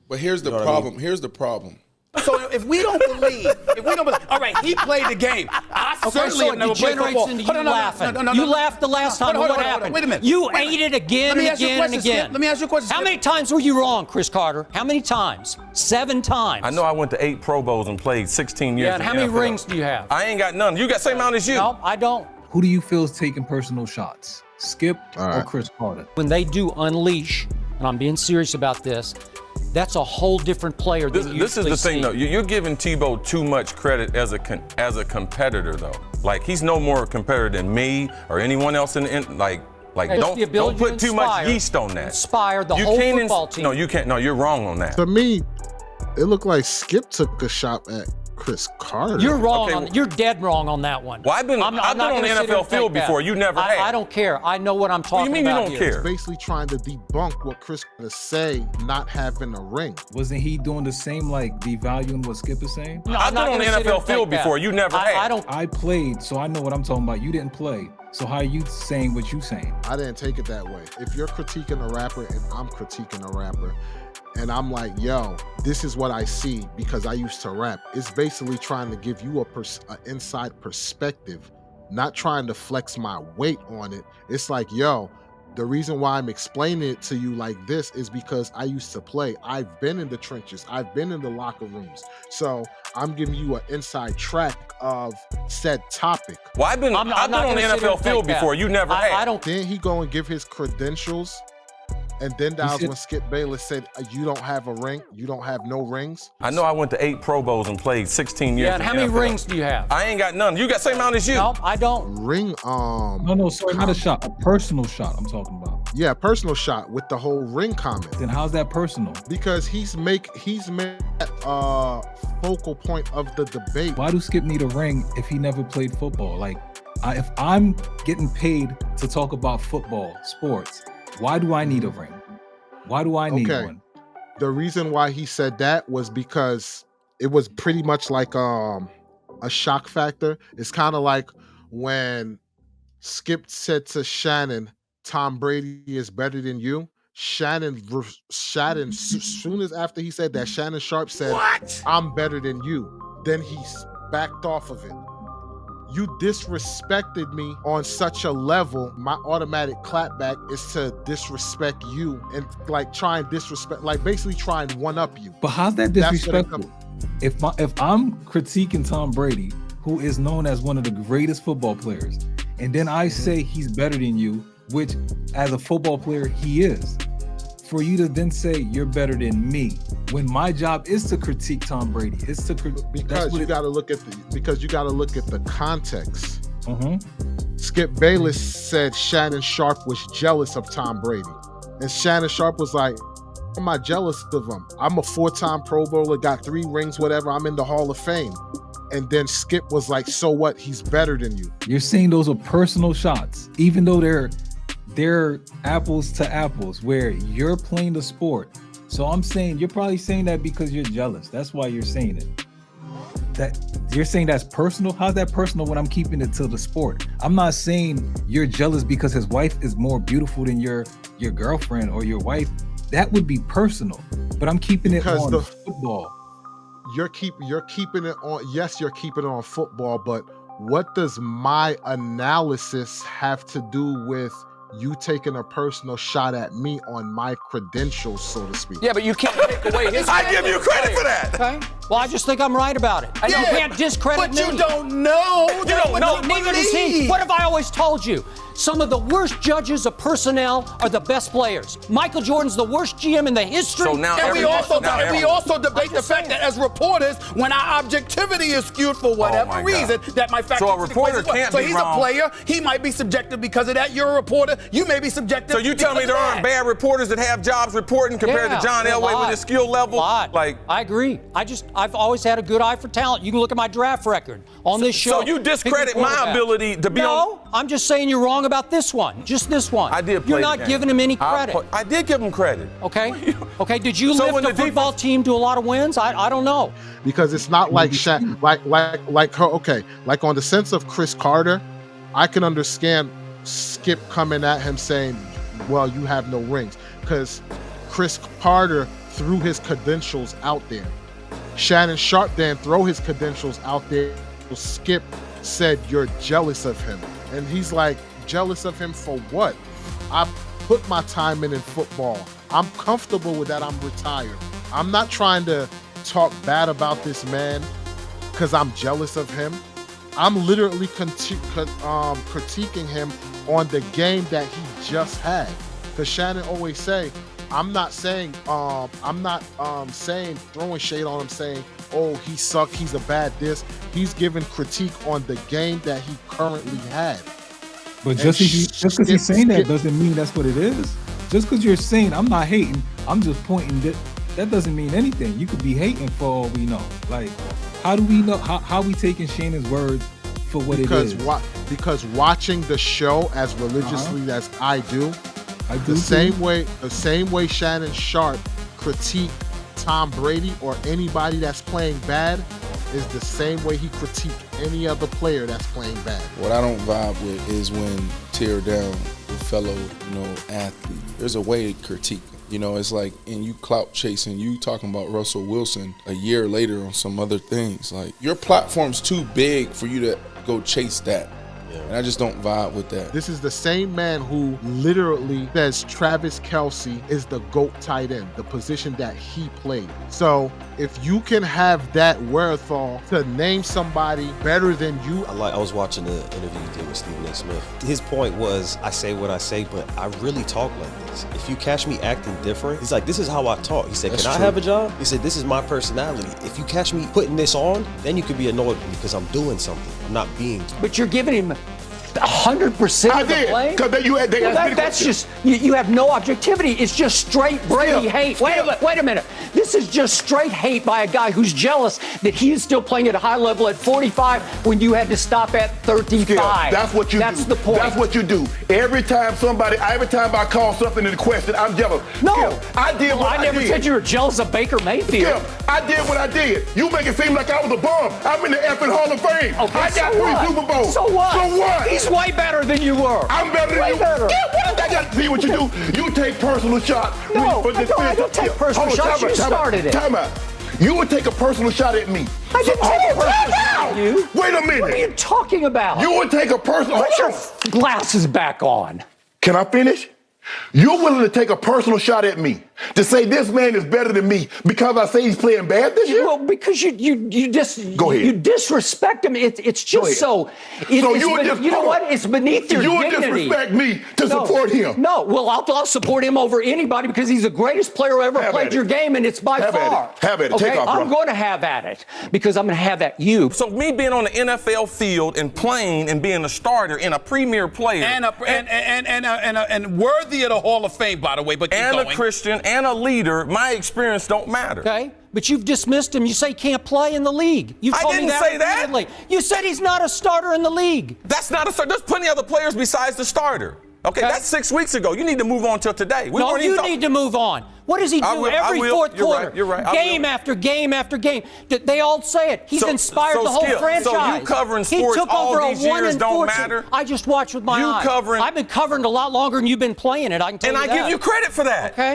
But here's the problem. Here's the problem. So if we don't believe, all right, he played the game. I certainly have never played football. Into you laughing. You laughed the last time. What happened? Wait a minute. You ate it again and again and again. Let me ask you a question. How many times were you wrong, Chris Carter? How many times? 7 times. I know I went to 8 Pro Bowls and played 16 years. Yeah, and how many rings do you have? I ain't got none. You got the same amount as you. No, I don't. Who do you feel is taking personal shots? Skip or Chris Carter? When they do unleash, and I'm being serious about this, that's a whole different player than you This is the thing, though. You're giving Tebow too much credit as a competitor, though. Like, he's no more a competitor than me or anyone else in like don't put too much yeast on that. Inspire the whole football team. No, you can't. No, you're wrong on that. To me, it looked like Skip took a shot at Chris Carter. You're wrong. You're dead wrong on that one. Well, I've been on the NFL field before. You never have. I don't care. I know what I'm talking about. What do you mean you don't care? Basically trying to debunk what Chris Carter say, not having a ring. Wasn't he doing the same, like devaluing what Skip is saying? No, I've been on the NFL field before. You never have. I played, so I know what I'm talking about. You didn't play. So how are you saying what you saying? I didn't take it that way. If you're critiquing a rapper and I'm critiquing a rapper, and I'm like, yo, this is what I see because I used to rap. It's basically trying to give you a inside perspective, not trying to flex my weight on it. It's like, yo, the reason why I'm explaining it to you like this is because I used to play. I've been in the trenches. I've been in the locker rooms. So I'm giving you an inside track of said topic. Well, I've been on the NFL field before. You never have. Then he go and give his credentials. And then that was when Skip Bayless said, you don't have a ring, you don't have no rings. I know I went to 8 Pro Bowls and played 16 years. Yeah, and how many rings do you have? I ain't got none. You got the same amount as you. No, I don't. Ring, No, sorry, not a shot. A personal shot I'm talking about. Yeah, personal shot with the whole ring comment. Then how's that personal? Because he's made focal point of the debate. Why do Skip need a ring if he never played football? Like, if I'm getting paid to talk about football, sports, why do I need a ring? Why do I need one? The reason why he said that was because it was pretty much like a shock factor. It's kind of like when Skip said to Shannon, Tom Brady is better than you. Shannon, soon as after he said that, Shannon Sharpe said, what? I'm better than you. Then he backed off of it. You disrespected me on such a level, my automatic clapback is to disrespect you and like try and disrespect, like basically try and one up you. But how's that disrespectful? If I'm critiquing Tom Brady, who is known as one of the greatest football players, and then I say he's better than you, which as a football player, he is. For you to then say you're better than me, when my job is to critique Tom Brady, it's to because you got to look at the context. Skip Bayless said Shannon Sharpe was jealous of Tom Brady, and Shannon Sharpe was like, "I'm not jealous of him. I'm a 4-time Pro Bowler, got 3 rings, whatever. I'm in the Hall of Fame." And then Skip was like, "So what? He's better than you." You're saying those are personal shots, even though they're apples to apples, where you're playing the sport. So I'm saying you're probably saying that because you're jealous. That's why you're saying it. That you're saying that's personal. How's that personal when I'm keeping it to the sport? I'm not saying you're jealous because his wife is more beautiful than your girlfriend or your wife. That would be personal. But I'm keeping it on football. You're keeping it on. Yes, you're keeping it on football. But what does my analysis have to do with you taking a personal shot at me on my credentials, so to speak? Yeah, but you can't take away his I give you credit for that. Okay. Well, I just think I'm right about it. You can't discredit me. But you don't know. You don't know. Neither does he. What have I always told you? Some of the worst judges of personnel are the best players. Michael Jordan's the worst GM in the history. So now we also debate the fact that as reporters, when our objectivity is skewed for whatever reason, that might factor. So a reporter can't be wrong. So he's a player. He might be subjective because of that. You're a reporter. You may be subjective. So you tell me there aren't bad reporters that have jobs reporting compared to John Elway with his skill level? Like, I agree. I've always had a good eye for talent. You can look at my draft record on this show. So you discredit my ability to be on. No, I'm just saying you're wrong about this one. Just this one. I did play You're not giving him any credit. I did give him credit. Okay. Okay. Did you lift the football team to a lot of wins? I don't know. Because it's not like like on the sense of Chris Carter, I can understand Skip coming at him saying, well, you have no rings. Because Chris Carter threw his credentials out there. Shannon Sharpe then throw his credentials out there. Skip said, "You're jealous of him." And he's like, jealous of him for what? I put my time in football. I'm comfortable with that. I'm retired. I'm not trying to talk bad about this man because I'm jealous of him. I'm literally critiquing him on the game that he just had. Because Shannon always say, I'm not saying throwing shade on him, saying, oh, he sucked, he's a bad this. He's giving critique on the game that he currently had. But just because he's saying that doesn't mean that's what it is. Just because you're saying I'm not hating, I'm just pointing that doesn't mean anything. You could be hating for all we know. Like, how do we know? How we taking Shannon's words for what it is? Because watching the show as religiously as I do the same way Shannon Sharpe critique Tom Brady or anybody that's playing bad is the same way he critiqued any other player that's playing bad. What I don't vibe with is when tear down a fellow, athlete. There's a way to critique them. It's like, and you clout chasing, you talking about Russell Wilson a year later on some other things. Like, your platform's too big for you to go chase that. And I just don't vibe with that. This is the same man who literally says Travis Kelce is the GOAT tight end, the position that he played. So if you can have that wherewithal to name somebody better than you. I was watching the interview you did with Stephen A. Smith. His point was, I say what I say, but I really talk like this. If you catch me acting different, he's like, this is how I talk. He said, That's can true. I have a job? He said, this is my personality. If you catch me putting this on, then you could be annoyed with me because I'm doing something. I'm not being. But you're giving him 100% of the blame? Because that's just, you have no objectivity. It's just straight Brady hate. Wait a minute. This is just straight hate by a guy who's jealous that he is still playing at a high level at 45 when you had to stop at 35. That's what you do. That's the point. That's what you do. Every time I call something into question, I'm jealous. No. Skip, I did what I did. I never said you were jealous of Baker Mayfield. Skip, I did what I did. You make it seem like I was a bum. I'm in the effing Hall of Fame. Okay, I got 3 Super Bowls. So what? So what? He's way better than you were. I'm better than you. Better. See what you do? You take personal shots. No, I don't take personal shots. You started it. Time out. You would take a personal shot at me. I didn't take a personal shot at you. Wait a minute. What are you talking about? You would take a personal. Put your glasses back on. Can I finish? You're willing to take a personal shot at me to say this man is better than me because I say he's playing bad this year? Well, because you just Go ahead. You disrespect him. It's just so. You know what? It's beneath your dignity. You would disrespect me to support him. No, well, I'll support him over anybody because he's the greatest player who ever played your game, and it's by far. Have at it. Okay? Take off, bro. I'm going to have at it because I'm going to have at you. So me being on the NFL field and playing and being a starter and a premier player and worthy of the Hall of Fame, by the way, but and a Christian and a leader, my experience don't matter. Okay, but you've dismissed him. You say he can't play in the league. You I told didn't me that say that. repeatedly. You said he's not a starter in the league. That's not a starter. There's plenty of other players besides the starter. Okay, that's 6 weeks ago. You need to move on till today. You need to move on. What does he do every fourth quarter? You're right. Game after game after game. They all say it. He's inspired the whole franchise. So you covering sports all these years don't matter? I just watch with my eyes. I've been covering a lot longer than you've been playing it. I can tell you that. And I give you credit for that. Okay.